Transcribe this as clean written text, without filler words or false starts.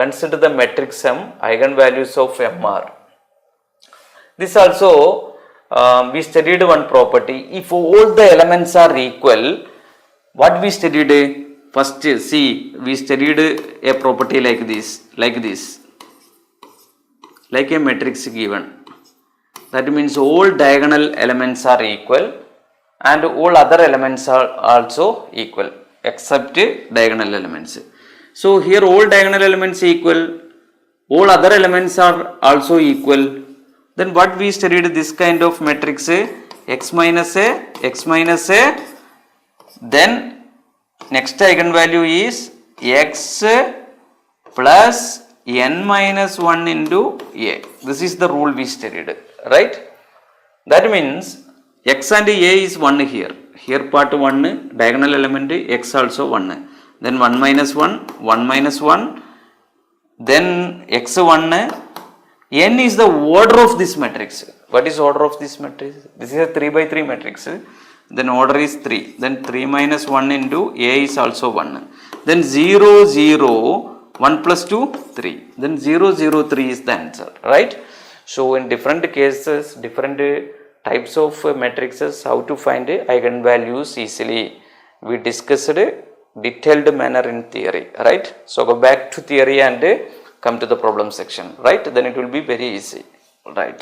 consider the matrix M, eigenvalues of M are. This also we studied one property. If all the elements are equal, what we studied? First, see, we studied a property like this, like a matrix given. That means all diagonal elements are equal and all other elements are also equal except diagonal elements. So here all diagonal elements equal, all other elements are also equal. Then what we studied, this kind of matrix, x minus a, then next eigenvalue is x plus n minus 1 into a. This is the rule we studied, right? That means x and a is 1 here. Here part 1, diagonal element x also 1. Then 1 minus 1, then x1. N is the order of this matrix. What is order of this matrix? This is a 3 by 3 matrix. Then order is 3. Then 3 minus 1 into a is also 1. Then 0, 0, 1 plus 2, 3. Then 0, 0, 3 is the answer, right? So in different cases, different types of matrices, how to find eigenvalues easily. We discussed detailed manner in theory, right? So go back to theory and come to the problem section, right? Then it will be very easy, right?